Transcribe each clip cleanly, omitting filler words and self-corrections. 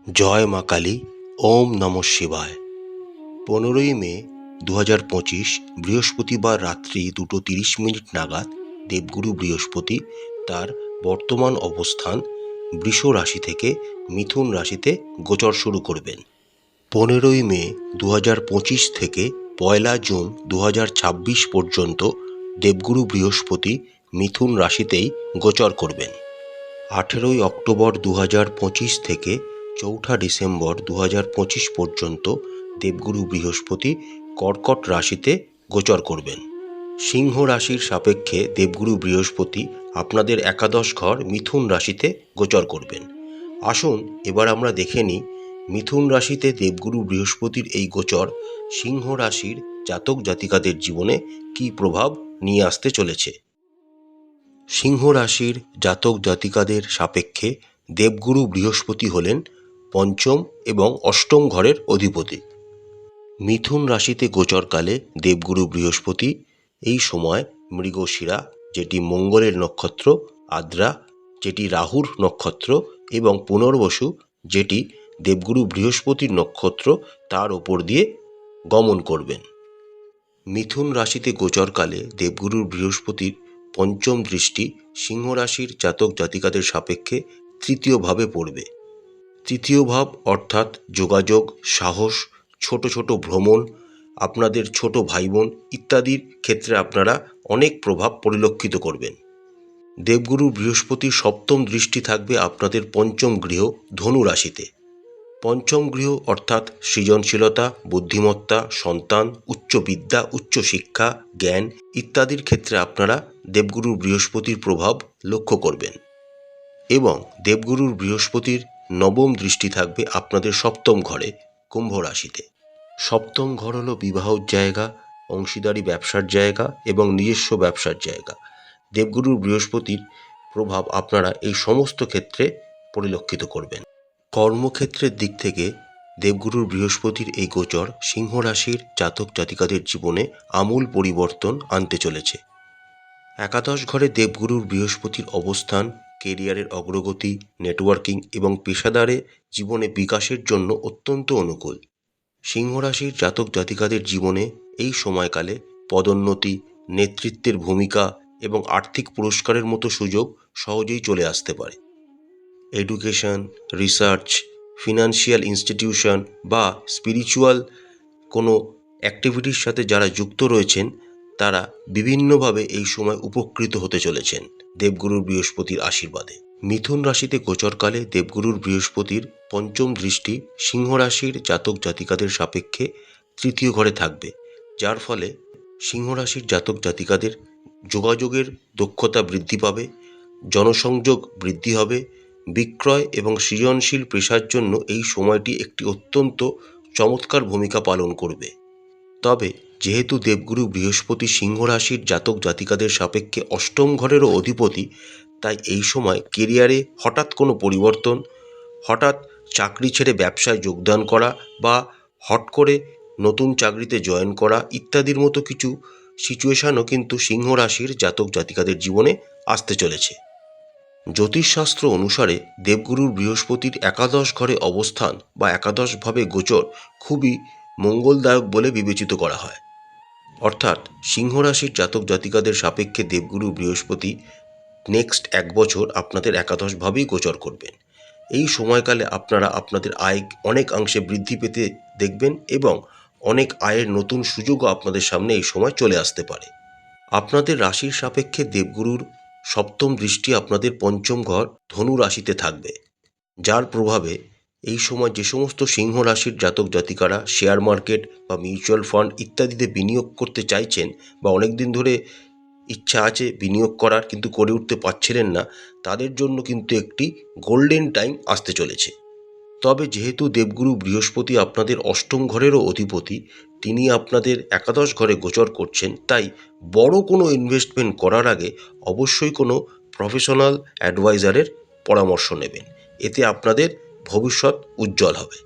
জয় মা কালী। ওম নমঃ শিবায়। 15ই মে 2025 বৃহস্পতিবার রাত্রি 2:30 নাগাদ দেবগুরু বৃহস্পতি তার বর্তমান অবস্থান বৃষ রাশি থেকে মিথুন রাশিতে গোচর শুরু করবেন। 15ই মে 2025 থেকে 1 জুন 2026 পর্যন্ত দেবগুরু বৃহস্পতি মিথুন রাশিতেই গোচর করবেন। 18ই অক্টোবর 2025 থেকে 4 ডিসেম্বর 2025 পর্যন্ত দেবগুরু বৃহস্পতি কর্কট রাশিতে গোচর করবেন। সিংহ রাশির সাপেক্ষে দেবগুরু বৃহস্পতি আপনাদের একাদশ ঘর মিথুন রাশিতে গোচর করবেন। আসুন এবার আমরা দেখে নিই মিথুন রাশিতে দেবগুরু বৃহস্পতির এই গোচর সিংহ রাশির জাতক জাতিকাদের জীবনে কী প্রভাব নিয়ে আসতে চলেছে। সিংহ রাশির জাতক জাতিকাদের সাপেক্ষে দেবগুরু বৃহস্পতি হলেন পঞ্চম এবং অষ্টম ঘরের অধিপতি। মিথুন রাশিতে গোচরকালে দেবগুরু বৃহস্পতি এই সময় মৃগশিরা, যেটি মঙ্গলের নক্ষত্র, আদ্রা, যেটি রাহুর নক্ষত্র, এবং পুনর্বসু, যেটি দেবগুরু বৃহস্পতির নক্ষত্র, তার ওপর দিয়ে গমন করবেন। মিথুন রাশিতে গোচরকালে দেবগুরু বৃহস্পতির পঞ্চম দৃষ্টি সিংহ রাশির জাতক জাতিকাদের সাপেক্ষে তৃতীয় ভাবে পড়বে। তৃতীয় ভাব অর্থাৎ যোগাযোগ, সাহস, ছোট ছোট ভ্রমণ, আপনাদের ছোট ভাই বোন ইত্যাদির ক্ষেত্রে আপনারা অনেক প্রভাব পরিলক্ষিত করবেন। দেবগুরু বৃহস্পতির সপ্তম দৃষ্টি থাকবে আপনাদের পঞ্চম গৃহ ধনু রাশিতে। পঞ্চম গৃহ অর্থাৎ সৃজনশীলতা, বুদ্ধিমত্তা, সন্তান, উচ্চ বিদ্যা, উচ্চশিক্ষা, জ্ঞান ইত্যাদির ক্ষেত্রে আপনারা দেবগুরুর বৃহস্পতির প্রভাব লক্ষ্য করবেন। এবং দেবগুরুর বৃহস্পতির নবম দৃষ্টি থাকবে আপনাদের সপ্তম ঘরে কুম্ভ রাশিতে। সপ্তম ঘর হলো বিবাহর জায়গা, অংশীদারি ব্যবসার জায়গা এবং নিজস্ব ব্যবসার জায়গা। দেবগুরুর বৃহস্পতির প্রভাব আপনারা এই সমস্ত ক্ষেত্রে পরিলক্ষিত করবেন। কর্মক্ষেত্রের দিক থেকে দেবগুরুর বৃহস্পতির এই গোচর সিংহ রাশির জাতক জাতিকাদের জীবনে আমূল পরিবর্তন আনতে চলেছে। একাদশ ঘরে দেবগুরুর বৃহস্পতির অবস্থান কেরিয়ারের অগ্রগতি, নেটওয়ার্কিং এবং পেশাদারে জীবনে বিকাশের জন্য অত্যন্ত অনুকূল। সিংহ রাশির জাতক জাতিকাদের জীবনে এই সময়কালে পদোন্নতি, নেতৃত্বের ভূমিকা এবং আর্থিক পুরস্কারের মতো সুযোগ সহজেই চলে আসতে পারে। এডুকেশন, রিসার্চ, ফিনান্সিয়াল ইনস্টিটিউশন বা স্পিরিচুয়াল কোনো অ্যাক্টিভিটির সাথে যারা যুক্ত রয়েছেন তারা বিভিন্নভাবে এই সময় উপকৃত হতে চলেছেন দেবগুরুর বৃহস্পতির আশীর্বাদে। মিথুন রাশিতে গোচরকালে দেবগুরুর বৃহস্পতির পঞ্চম দৃষ্টি সিংহ রাশির জাতক জাতিকাদের সাপেক্ষে তৃতীয় ঘরে থাকবে, যার ফলে সিংহ রাশির জাতক জাতিকাদের যোগাযোগের দক্ষতা বৃদ্ধি পাবে, জনসংযোগ বৃদ্ধি হবে, বিক্রয় এবং সৃজনশীল পেশার জন্য এই সময়টি একটি অত্যন্ত চমৎকার ভূমিকা পালন করবে। তবে যেহেতু দেবগুরু বৃহস্পতি সিংহ রাশির জাতক জাতিকাদের সাপেক্ষে অষ্টম ঘরেরও অধিপতি, তাই এই সময় কেরিয়ারে হঠাৎ কোনো পরিবর্তন, হঠাৎ চাকরি ছেড়ে ব্যবসায় যোগদান করা বা হট করে নতুন চাকরিতে জয়েন করা ইত্যাদির মতো কিছু সিচুয়েশানও কিন্তু সিংহ রাশির জাতক জাতিকাদের জীবনে আসতে চলেছে। জ্যোতিষশাস্ত্র অনুসারে দেবগুরুর বৃহস্পতির একাদশ ঘরে অবস্থান বা একাদশভাবে গোচর খুবই মঙ্গলদায়ক বলে বিবেচিত করা হয়। অর্থাৎ সিংহ রাশির জাতক জাতিকাদের সাপেক্ষে দেবগুরু বৃহস্পতি নেক্সট 1 বছর আপনাদের একাদশভাবেই গোচর করবেন। এই সময়কালে আপনারা আপনাদের আয় অনেকাংশে বৃদ্ধি পেতে দেখবেন এবং অনেক আয়ের নতুন সুযোগও আপনাদের সামনে এই সময় চলে আসতে পারে। আপনাদের রাশির সাপেক্ষে দেবগুরুর সপ্তম দৃষ্টি আপনাদের পঞ্চম ঘর ধনু রাশিতে থাকবে, যার প্রভাবে এই সময় যে সমস্ত সিংহ রাশির জাতক জাতিকারা শেয়ার মার্কেট বা মিউচুয়াল ফান্ড ইত্যাদিতে বিনিয়োগ করতে চাইছেন বা অনেক দিন ধরে ইচ্ছা আছে বিনিয়োগ করার কিন্তু করে উঠতে পারছিলেন না, তাদের জন্য কিন্তু একটি গোল্ডেন টাইম আসতে চলেছে। তবে যেহেতু দেবগুরু বৃহস্পতি আপনাদের অষ্টম ঘরেরও অধিপতি, তিনি আপনাদের একাদশ ঘরে গোচর করছেন, তাই বড় কোনো ইনভেস্টমেন্ট করার আগে অবশ্যই কোনো প্রফেশনাল অ্যাডভাইজারের পরামর্শ নেবেন, এতে আপনাদের ভবিষ্যৎ উজ্জ্বল হবে।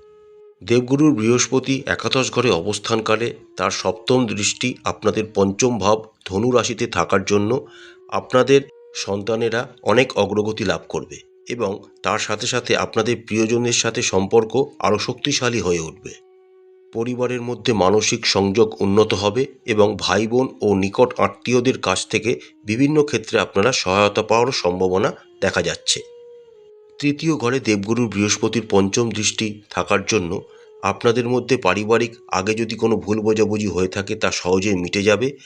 দেবগুরুর বৃহস্পতি একাদশ ঘরে অবস্থানকালে তার সপ্তম দৃষ্টি আপনাদের পঞ্চম ভাব ধনু রাশিতে থাকার জন্য আপনাদের সন্তানেরা অনেক অগ্রগতি লাভ করবে। এবং তার সাথে সাথে আপনাদের প্রিয়জনের সাথে সম্পর্ক আরও শক্তিশালী হয়ে উঠবে। পরিবারের মধ্যে মানসিক সংযোগ উন্নত হবে এবং ভাই বোন ও নিকট আত্মীয়দের কাছ থেকে বিভিন্ন ক্ষেত্রে আপনারা সহায়তা পাওয়ার সম্ভাবনা দেখা যাচ্ছে। তৃতীয় ঘরে দেবগুরু বৃহস্পতির পঞ্চম দৃষ্টি থাকার জন্য আপনাদের মধ্যে পারিবারিক আগে যদি কোনো ভুল বোঝাবুঝি হয়ে থাকে তা সহজেই মিটে যাবে,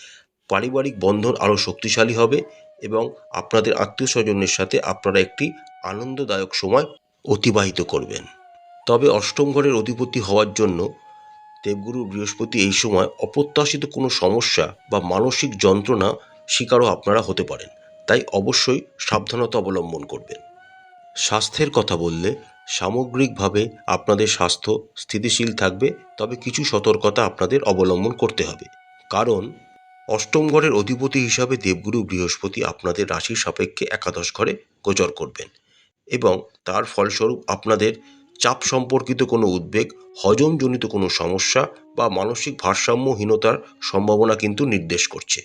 পারিবারিক বন্ধন আরও শক্তিশালী হবে এবং আপনাদের আত্মীয় স্বজনের সাথে আপনারা একটি আনন্দদায়ক সময় অতিবাহিত করবেন। তবে অষ্টম ঘরের অধিপতি হওয়ার জন্য দেবগুরু বৃহস্পতি এই সময় অপ্রত্যাশিত কোনো সমস্যা বা মানসিক যন্ত্রণা শিকারও আপনারা হতে পারেন, তাই অবশ্যই সাবধানতা অবলম্বন করবেন। স্বাস্থ্যের কথা বললে সামগ্রিকভাবে আপনাদের স্বাস্থ্য স্থিতিশীল থাকবে, তবে কিছু সতর্কতা আপনাদের অবলম্বন করতে হবে। কারণ অষ্টম ঘরের অধিপতি হিসাবে দেবগুরু বৃহস্পতি আপনাদের রাশির সাপেক্ষে একাদশ ঘরে গোচর করবেন এবং তার ফলস্বরূপ আপনাদের চাপ সম্পর্কিত কোনো উদ্বেগ, হজমজনিত কোনো সমস্যা বা মানসিক ভারসাম্যহীনতার সম্ভাবনা কিন্তু নির্দেশ করছে।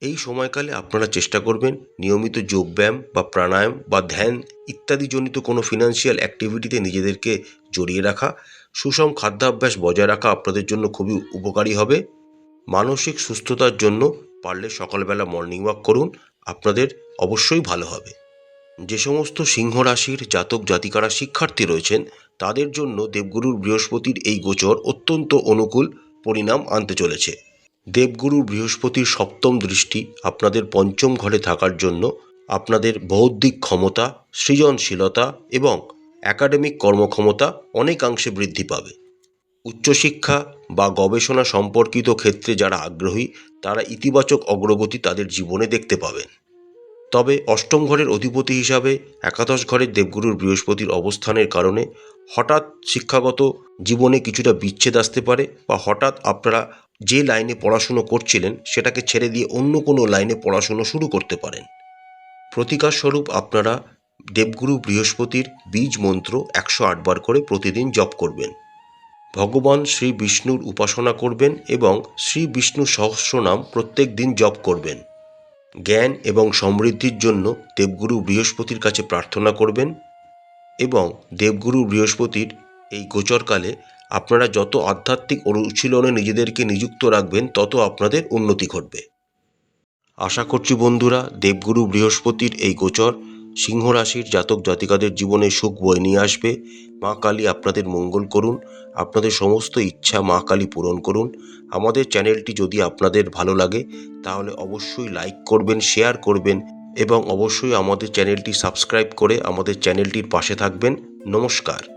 এই সময়কালে আপনারা চেষ্টা করবেন নিয়মিত যোগব্যায়াম বা প্রাণায়াম বা ধ্যান ইত্যাদি জনিত কোনো ফিনান্সিয়াল অ্যাক্টিভিটিতে নিজেদেরকে জড়িয়ে রাখা। সুষম খাদ্যাভ্যাস বজায় রাখা আপনাদের জন্য খুবই উপকারী হবে। মানসিক সুস্থতার জন্য পারলে সকালবেলা মর্নিং ওয়াক করুন, আপনাদের অবশ্যই ভালো হবে। যে সমস্ত সিংহ রাশির জাতক জাতিকারা শিক্ষার্থী রয়েছেন তাদের জন্য দেবগুরুর বৃহস্পতির এই গোচর অত্যন্ত অনুকূল পরিণাম আনতে চলেছে। দেবগুরু বৃহস্পতির সপ্তম দৃষ্টি আপনাদের পঞ্চম ঘরে থাকার জন্য আপনাদের বৌদ্ধিক ক্ষমতা, সৃজনশীলতা এবং একাডেমিক কর্মক্ষমতা অনেকাংশে বৃদ্ধি পাবে। উচ্চশিক্ষা বা গবেষণা সম্পর্কিত ক্ষেত্রে যারা আগ্রহী তারা ইতিবাচক অগ্রগতি তাদের জীবনে দেখতে পাবেন। তবে অষ্টম ঘরের অধিপতি হিসাবে একাদশ ঘরের দেবগুরুর বৃহস্পতির অবস্থানের কারণে হঠাৎ শিক্ষাগত জীবনে কিছুটা বিচ্ছেদ আসতে পারে বা হঠাৎ আপনারা যে লাইনে পড়াশুনো করছিলেন সেটাকে ছেড়ে দিয়ে অন্য কোনো লাইনে পড়াশুনো শুরু করতে পারেন। প্রতিকার স্বরূপ আপনারা দেবগুরু বৃহস্পতির বীজ মন্ত্র 108 বার করে প্রতিদিন জপ করবেন। ভগবান শ্রী বিষ্ণুর উপাসনা করবেন এবং শ্রী বিষ্ণু সহস্রনাম প্রত্যেক দিন জপ করবেন। জ্ঞান এবং সমৃদ্ধির জন্য দেবগুরু বৃহস্পতির কাছে প্রার্থনা করবেন এবং দেবগুরু বৃহস্পতির এই গোচরকালে আপনারা যত আধ্যাত্মিক অনুশীলনে নিজেদেরকে নিযুক্ত রাখবেন তত আপনাদের উন্নতি ঘটবে। আশা করছি বন্ধুরা দেবগুরু বৃহস্পতির এই গোচর সিংহ রাশির জাতক জাতিকাদের জীবনে সুখ বয়ে নিয়ে আসবে। মা কালী আপনাদের মঙ্গল করুন, আপনাদের সমস্ত ইচ্ছা মা কালী পূরণ করুন। আমাদের চ্যানেলটি যদি আপনাদের ভালো লাগে তাহলে অবশ্যই লাইক করবেন, শেয়ার করবেন এবং অবশ্যই আমাদের চ্যানেলটি সাবস্ক্রাইব করে আমাদের চ্যানেলটির পাশে থাকবেন। নমস্কার।